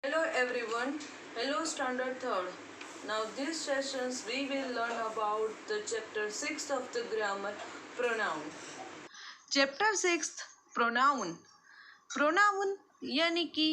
Hello everyone, hello standard 3rd. Now these sessions we will learn about the chapter 6th of the grammar, pronoun. Chapter 6th, pronoun. Pronoun यानी कि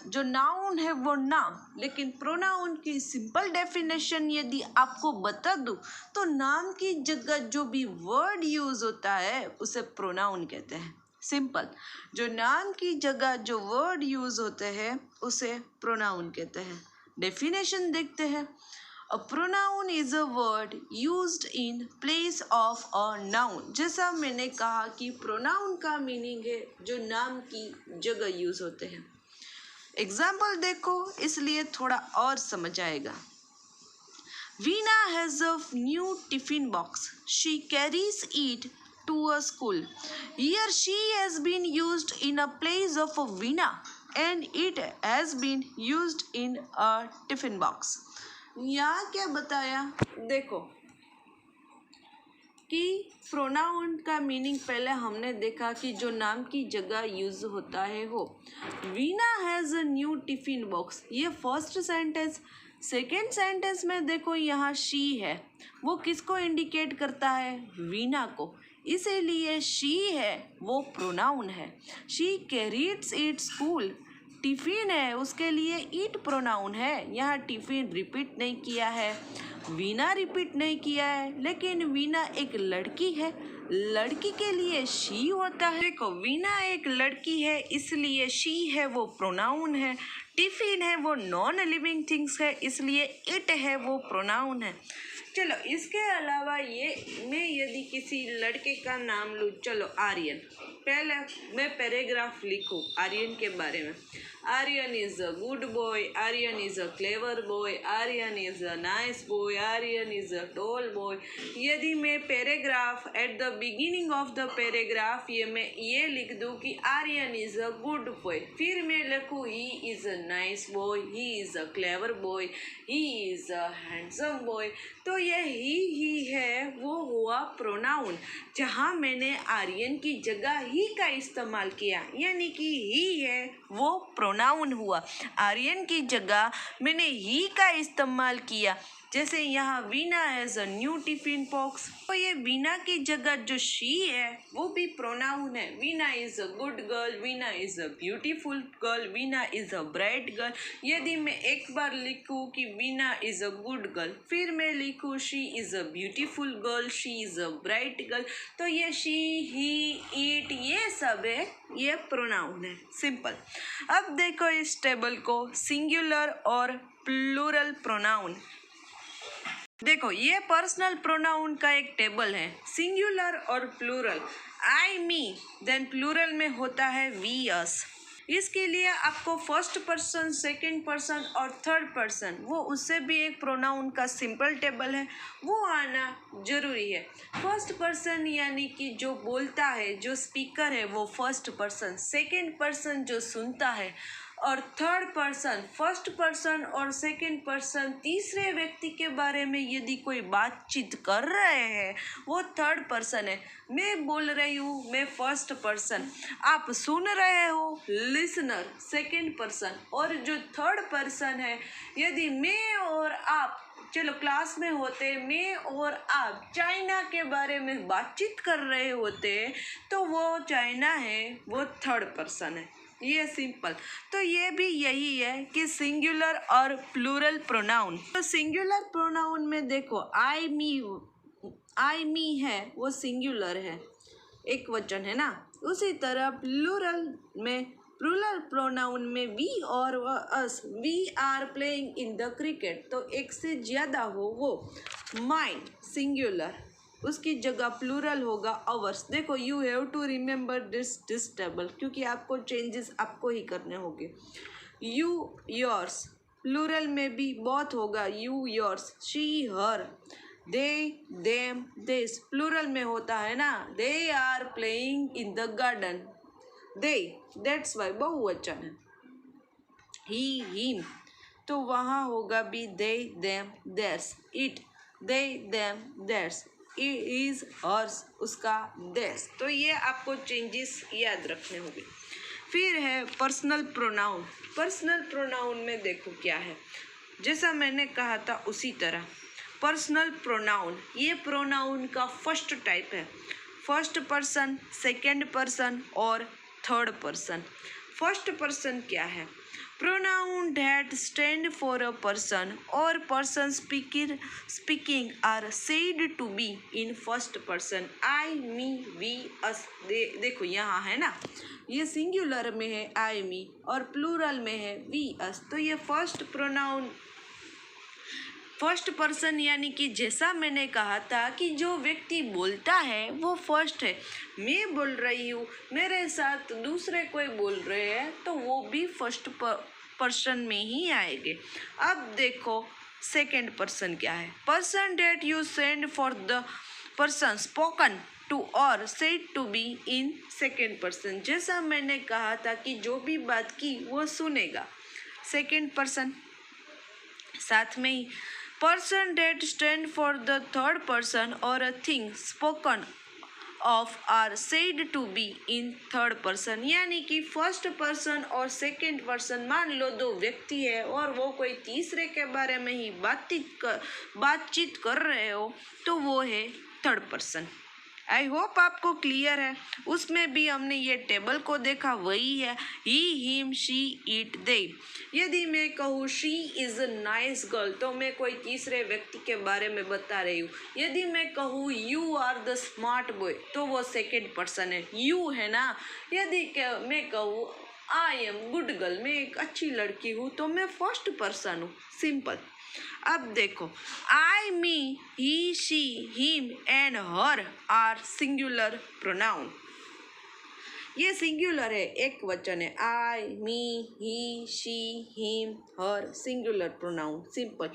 जो noun है वो नाम, लेकिन pronoun की simple definition यदि आपको बता दूं तो नाम की जगह जो भी वर्ड यूज होता है उसे प्रोनाउन कहते हैं। सिंपल, जो नाम की जगह जो वर्ड यूज होते हैं उसे प्रोनाउन कहते हैं। डेफिनेशन देखते हैं। A pronoun is a word used in place of a noun। जैसा मैंने कहा कि pronoun का मीनिंग है जो नाम की जगह यूज होते हैं। एग्जाम्पल देखो, इसलिए थोड़ा और समझ आएगा। Veena has a new tiffin box. She carries it to a school. Here she has been used in a place of a Veena and it has been used in a tiffin box। यहाँ क्या बताया, देखो कि pronoun का meaning पहले हमने देखा कि जो नाम की जगह यूज होता है वो। Veena has a new tiffin box, ये फर्स्ट सेंटेंस। सेकेंड सेंटेंस में देखो यहाँ शी है, वो किसको इंडिकेट करता है? वीना को, इसीलिए शी है वो प्रोनाउन है। शी कैरीड्स इट स्कूल, टिफिन है उसके लिए ईट प्रोनाउन है। यहाँ टिफिन रिपीट नहीं किया है, वीना रिपीट नहीं किया है, लेकिन वीना एक लड़की है, लड़की के लिए शी होता है। देखो, वीना एक लड़की है इसलिए शी है वो प्रोनाउन है। टिफिन है वो नॉन लिविंग थिंग्स है इसलिए इट है वो प्रोनाउन है। चलो, इसके अलावा ये मैं यदि किसी लड़के का नाम लूँ, चलो आर्यन, पहले मैं पैराग्राफ लिखूँ आर्यन के बारे में। Aryan is a good boy, Aryan is a clever boy, Aryan is a nice boy, Aryan is a tall boy. यदि मैं paragraph at the beginning of the paragraph मैं ये लिख दूँ कि Aryan is a good boy, फिर मैं लिखूँ he is a nice boy, he is a clever boy, he is a handsome boy, तो ये ही है वो हुआ प्रोनाउन। जहाँ मैंने आर्यन की जगह ही का इस्तेमाल किया, यानी कि ही है वो प्रोनाउन हुआ। आर्यन की जगह मैंने ही का इस्तेमाल किया। जैसे यहाँ Veena has a new tiffin box, तो ये वीना की जगह जो शी है वो भी प्रोनाउन है। Veena is a good girl, Veena is a beautiful girl, Veena is a bright girl. यदि मैं एक बार लिखूँ कि Veena is a good girl, फिर मैं लिखूँ she is a beautiful girl, she is a bright girl, तो ये शी, ही, इट, ये सब है, ये प्रोनाउन है। सिंपल। अब देखो इस टेबल को, सिंगुलर और प्लूरल प्रोनाउन। देखो, ये पर्सनल प्रोनाउन का एक टेबल है, सिंगुलर और प्लूरल। आई, मी, देन प्लूरल में होता है वी, अस। इसके लिए आपको फर्स्ट पर्सन, सेकंड पर्सन और थर्ड पर्सन, वो उससे भी एक प्रोनाउन का सिंपल टेबल है, वो आना जरूरी है। फर्स्ट पर्सन यानी कि जो बोलता है, जो स्पीकर है वो फर्स्ट पर्सन, सेकंड पर्सन जो सुनता है, और थर्ड पर्सन, फर्स्ट पर्सन और सेकंड पर्सन तीसरे व्यक्ति के बारे में यदि कोई बातचीत कर रहे हैं वो थर्ड पर्सन है। मैं बोल रही हूँ, मैं फर्स्ट पर्सन, आप सुन रहे हो, लिसनर, सेकंड पर्सन, और जो थर्ड पर्सन है, यदि मैं और आप, चलो क्लास में होते, मैं और आप चाइना के बारे में बातचीत कर रहे होते तो वो चाइना है, वो थर्ड पर्सन है। ये सिंपल। तो ये भी यही है कि सिंगुलर और प्लूरल प्रोनाउन। तो सिंगुलर प्रोनाउन में देखो, आई मी है वो सिंगुलर है, एक वचन है ना। उसी तरह प्लूरल प्रोनाउन में वी और us, we are playing in the cricket, तो एक से ज़्यादा हो वो माइन सिंगुलर, उसकी जगह प्लूरल होगा अवर्स। देखो, you have to remember this table, क्योंकि आपको चेंजेस आपको ही करने होंगे। यू, योर्स, प्लूरल में भी बहुत होगा, you, yours, she, her, they, them, this, plural में होता है ना, they are playing in the garden, they, that's why बहुवचन है। ही, हिम, तो वहाँ होगा भी they, them, theirs, it, they, them, theirs, is, hers, उसका देश। तो ये आपको चेंजेस याद रखने होंगे। फिर है पर्सनल प्रोनाउन। पर्सनल प्रोनाउन में देखो क्या है, जैसा मैंने कहा था उसी तरह पर्सनल प्रोनाउन, ये प्रोनाउन का फर्स्ट टाइप है, फर्स्ट पर्सन, सेकंड पर्सन और थर्ड पर्सन। फर्स्ट पर्सन क्या है? Pronoun that stand for a person or person speaking are said to be in first person, I, me, we, us. देखो यहाँ है ना, ये सिंगुलर में है आई, मी और प्लूरल में है वी, अस। तो ये फर्स्ट प्रोनाउन फर्स्ट पर्सन, यानी कि जैसा मैंने कहा था कि जो व्यक्ति बोलता है वो फर्स्ट है। मैं बोल रही हूँ, मेरे साथ दूसरे कोई बोल रहे हैं तो वो भी फर्स्ट पर्सन में ही आएंगे। अब देखो सेकंड पर्सन क्या है? Person that you send for the person spoken to or said to be in second person. जैसा मैंने कहा था कि जो भी बात की वो सुनेगा, सेकंड पर्सन। साथ में ही person that stand for the third person or a thing spoken of are said to be in third person, यानी कि फर्स्ट पर्सन और सेकंड पर्सन, मान लो दो व्यक्ति है और वो कोई तीसरे के बारे में ही बातचीत कर रहे हो तो वो है थर्ड पर्सन। आई होप आपको क्लियर है। उसमें भी हमने ये टेबल को देखा, वही है ही, हिम, शी, इट, दे। यदि मैं कहूँ she is a nice girl तो मैं कोई तीसरे व्यक्ति के बारे में बता रही हूँ। यदि मैं कहूँ you are the smart boy तो वो सेकेंड पर्सन है, यू है ना। यदि मैं कहूँ आई एम गुड गर्ल, मैं एक अच्छी लड़की हूँ तो मैं फर्स्ट पर्सन हूँ, सिंपल। अब देखो I, me, he, she, him and her are singular pronoun. ये सिंगुलर है, एक वचन है। I, me, he, she, him, her, singular pronoun, simple.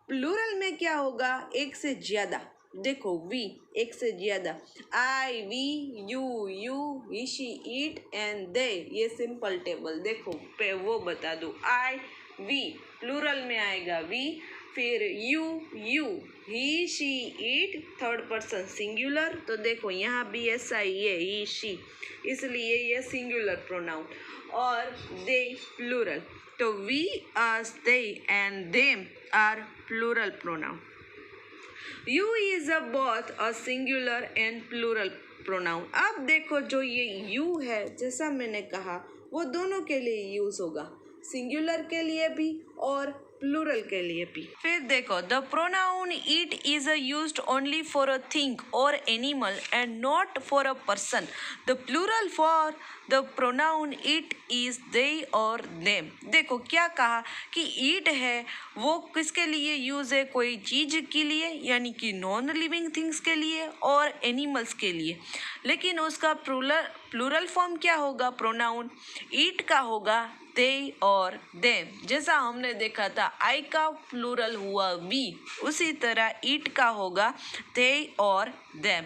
Plural में क्या होगा? एक से ज्यादा। देखो वी, एक से ज्यादा, I, we, you, he, she, it and they. ये सिंपल टेबल देखो पे वो बता दो। आई, वी, प्लूरल में आएगा वी, फिर you, he, she, it, third person singular. तो देखो यहाँ भी ऐसा ही है, ही, शी, इसलिए ये सिंगुलर प्रोनाउन। और दे प्लूरल, तो we, us, they and them are plural pronoun. You is a both a singular and plural pronoun. अब देखो जो ये यू है, जैसा मैंने कहा वो दोनों के लिए यूज होगा, सिंगुलर के लिए भी और प्लूरल के लिए भी। फिर देखो the pronoun it is used only for a thing or animal and not for a person. The plural for the pronoun it is they और देम। देखो क्या कहा कि इट है वो किसके लिए यूज है? कोई चीज के लिए, यानी कि नॉन लिविंग थिंग्स के लिए और एनिमल्स के लिए। लेकिन उसका प्लूरल फॉर्म क्या होगा? प्रोनाउन इट का होगा दे और देम। जैसा हमने देखा था आई का प्लूरल हुआ वी, उसी तरह इट का होगा दे और them.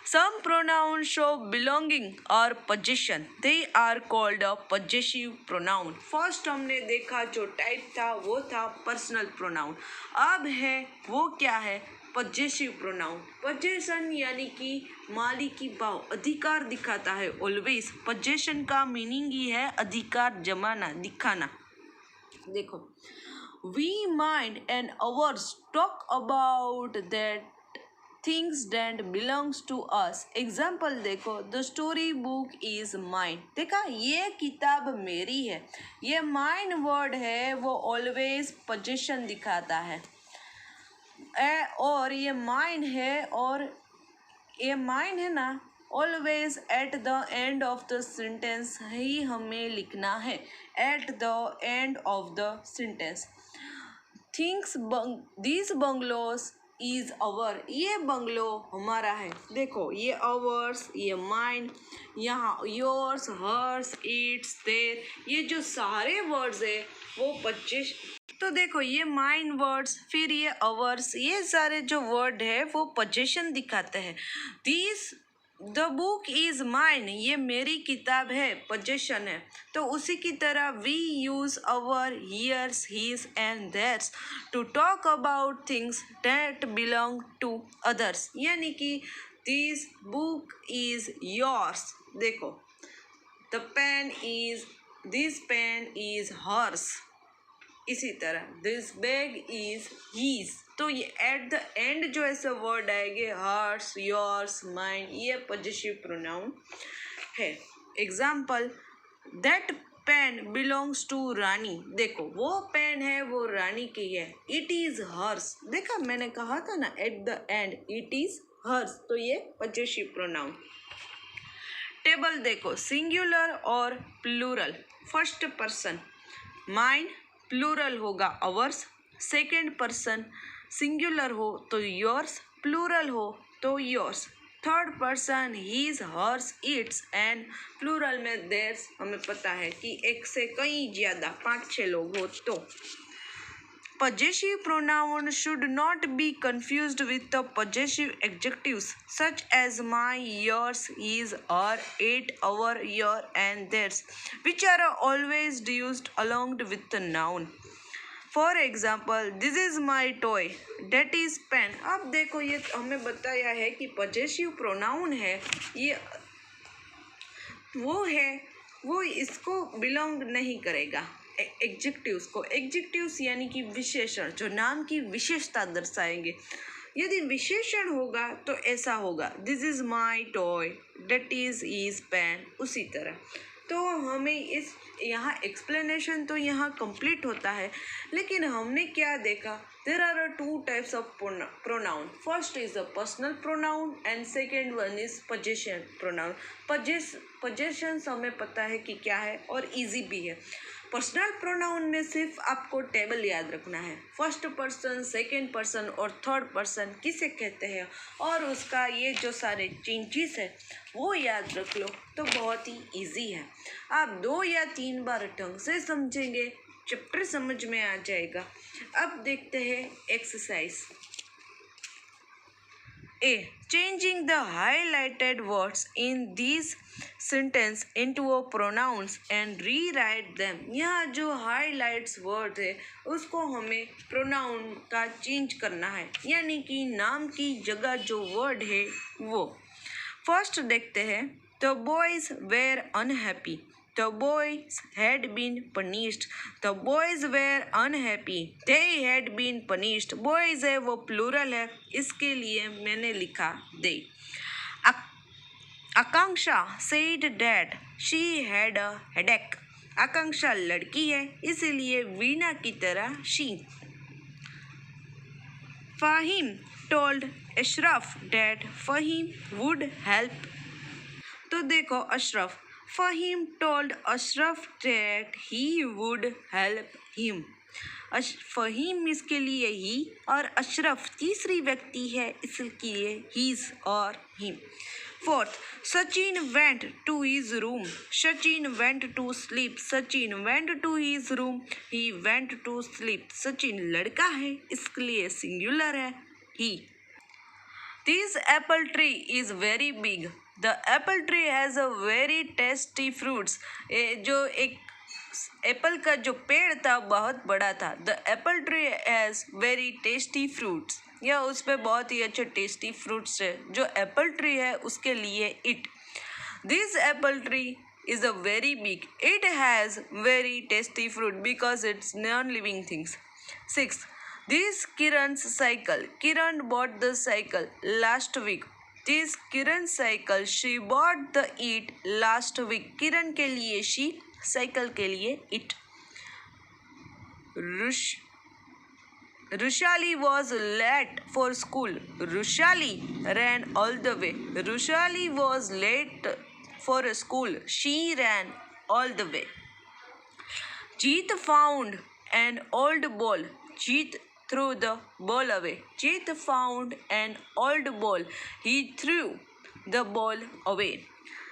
Some pronouns show belonging or possession. They are called a possessive pronoun. First हमने देखा जो टाइप था वो था पर्सनल प्रोनाउन। अब है वो क्या है? Possessive pronoun. पजेशन यानी कि मालिकी भाव, अधिकार दिखाता है। ऑलवेज पजेशन का मीनिंग ही है अधिकार जमाना, दिखाना। देखो we mine and ours talk about that things that belongs to us. Example देखो the story book is mine. देखा ये किताब मेरी है, ये माइन वर्ड है वो ऑलवेज पोजीशन दिखाता है। और ये माइन है, और ये माइन है ना, always at the end of the sentence ही हमें लिखना है, at the end of the sentence. Things this bungalows is our, ये बंगलो हमारा है। देखो ये अवर्स, ये माइन, यहाँ योर्स, हर्स, इट्स, देयर, ये जो सारे वर्ड्स है वो 25। तो देखो ये माइन वर्ड्स, फिर ये अवर्स, ये सारे जो वर्ड है वो पोजीशन दिखाते हैं। This the book is mine, ये मेरी किताब है, पोजेशन है। तो उसी की तरह we use our, hers, his and theirs to talk about things that belong to others, यानी कि दिस बुक इज योर्स। देखो दिस पेन इज हर्स। इसी तरह दिस बैग इज हीज। तो ये एट द एंड जो ऐसे वर्ड आएंगे हर्स, योर्स, माइन, ये पॉजेसिव प्रोनाउन है। Example, that pen belongs to Rani. देखो वो पेन है वो रानी की है। It is hers. देखा मैंने कहा था ना at the end it is hers, तो ये पॉजेसिव प्रोनाउन। टेबल देखो, सिंगुलर और plural. First person mine, plural होगा अवर्स। सेकेंड पर्सन सिंगुलर हो तो योर्स, प्लूरल हो तो yours. Third person his, hers, its and plural में देयर्स। हमें पता है कि एक से कई ज़्यादा 5-6 लोग हो तो। Possessive pronoun should not be confused with the possessive adjectives such as my, yours, his, her, it, our, your and theirs, which are always used along with the noun. For example, this is my toy, that is pen. अब देखो ये हमें बताया है कि possessive pronoun है, ये वो है, वो इसको बिलोंग नहीं करेगा एग्जेक्टिव्स को। एग्जेक्टिव्स यानी कि विशेषण, जो नाम की विशेषता दर्शाएंगे। यदि विशेषण होगा तो ऐसा होगा, this is my toy, that is pen. उसी तरह तो हमें इस यहाँ एक्सप्लेनेशन तो यहाँ कंप्लीट होता है, लेकिन हमने क्या देखा, there are 2 types of pronoun. First is a personal pronoun and second one is possession pronoun. Possessions हमें पता है कि क्या है और इजी भी है। पर्सनल प्रोनाउन में सिर्फ आपको टेबल याद रखना है, फर्स्ट पर्सन, सेकेंड पर्सन और थर्ड पर्सन किसे कहते हैं, और उसका ये जो सारे चेंजेस है वो याद रख लो तो बहुत ही इजी है। आप 2 या 3 बार ढंग से समझेंगे, चैप्टर समझ में आ जाएगा। अब देखते हैं exercise A. Changing the highlighted words in these sentence into a pronouns and rewrite them. यहाँ जो highlights word है उसको हमें pronoun का change करना है, यानी कि नाम की जगह जो word है वो। First देखते हैं, the boys were unhappy. The boys had been punished. The boys were unhappy. They had been punished. Boys है वो plural है, इसके लिए मैंने लिखा they. Akanksha said that she had a headache. आकांक्षा लड़की है इसीलिए वीणा की तरह she. Fahim told Ashraf that Fahim would help. तो देखो Ashraf, Fahim told Ashraf that he would help him. Faheem इसके लिए ही और अशरफ तीसरी व्यक्ति है इसलिए his और him. Fourth, Sachin went to his room. Sachin went to sleep. Sachin went to his room. He went to sleep. Sachin लड़का है इसलिए सिंगुलर है he. This apple tree is very big. The apple tree has a very tasty fruits. जो एक Apple का जो पेड़ था बहुत बड़ा था। The apple tree has very tasty fruits. या उस पे बहुत ही अच्छे टेस्टी फ्रूट्स है। जो एप्पल ट्री है उसके लिए it. This apple tree is a very big. It has very tasty fruit because it's non-living things. 6. This Kiran's cycle. Kiran bought the cycle last week. This Kiran's cycle. She bought the it last week. किरण के लिए she, cycle के लिए it. Rushali was late for school. Rushali ran all the way. Rushali was late for school. She ran all the way. Jeet found an old ball. Jeet threw the ball away. Jeet found an old ball. He threw the ball away.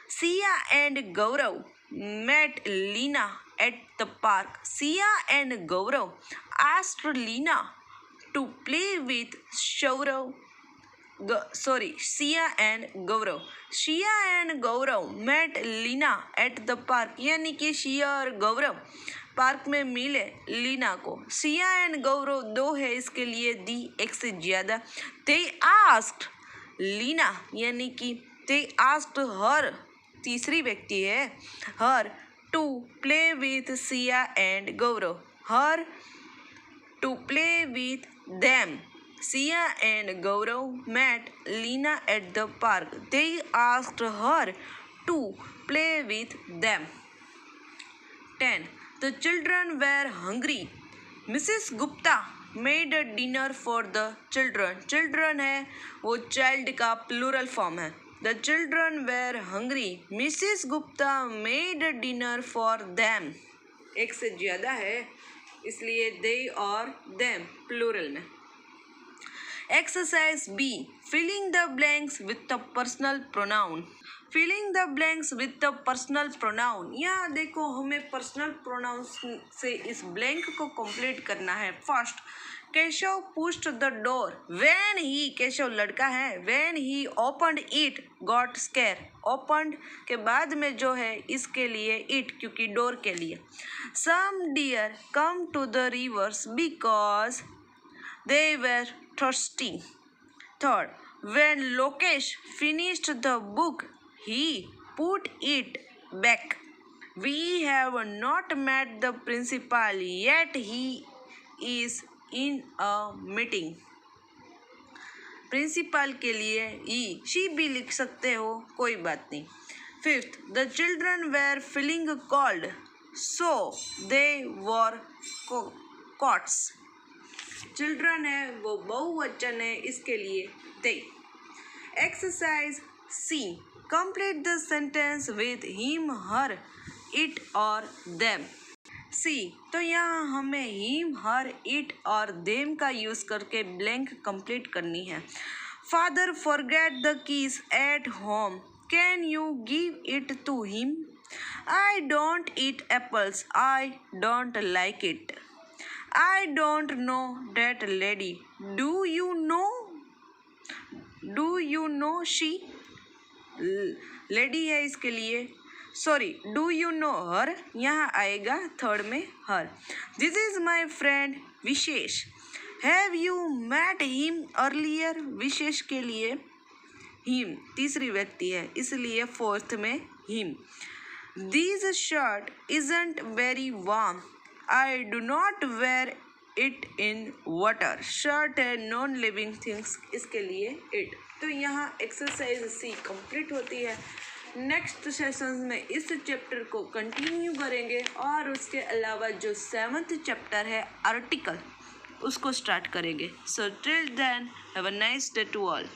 Sia and Gaurav met Lina at the park. Sia and Gaurav asked Lina to play with Shaurav. Sia and Gaurav. Sia and Gaurav met Lina at the park. यानी कि शिया और गौरव park में मिले लीना को। Siya and गौरव 2 है इसके लिए दी एक से ज़्यादा। They asked लीना यानी कि they asked her तीसरी व्यक्ति है her to play with Sia and Gaurav, her to play with them. Sia and Gaurav met Lina at the park. They asked her to play with them. 10. The children were hungry. Mrs. Gupta made a dinner for the children. Children है वो child का plural form है. The children were hungry. Mrs. Gupta made a dinner for them. एक से ज़्यादा है इसलिए they और them plural में. Exercise B. Filling the blanks with the personal pronoun. Filling the blanks with the personal pronoun. यहाँ देखो हमें personal pronouns से इस blank को complete करना है. First, Keshav pushed the door. When he, Keshav लड़का है, when he opened it, got scared. Opened के बाद में जो है इसके लिए it क्योंकि door के लिए. Some deer come to the rivers because they were thirsty. Third, when Lokesh finished the book, he put it back. We have not met the principal yet. He is in a meeting. Principal के लिए ई she भी लिख सकते हो, कोई बात नहीं. Fifth, the children were feeling cold, so they wore coats. Children है वो बहुवचन है इसके लिए they. Exercise C. Complete the sentence with him, her, it और them. C. तो यहाँ हमें him, her, it और them का यूज़ करके blank complete करनी है. Father forget the keys at home. Can you give it to him? I don't eat apples. I don't like it. I don't know that lady. Do you know? Do you know she? Lady है इसके लिए. Sorry, do you know her? यहाँ आएगा third में her. This is my friend wishes. Have you met him earlier? विशेष के लिए him तीसरी व्यक्ति है इसलिए फोर्थ में him. This shirt isn't very warm. I do not wear it in water. Shirt है non living things इसके लिए it. तो यहाँ एक्सरसाइज सी कंप्लीट होती है. नेक्स्ट सेशन में इस चैप्टर को कंटिन्यू करेंगे और उसके अलावा जो 7th चैप्टर है आर्टिकल उसको स्टार्ट करेंगे. So till then have a nice day to all.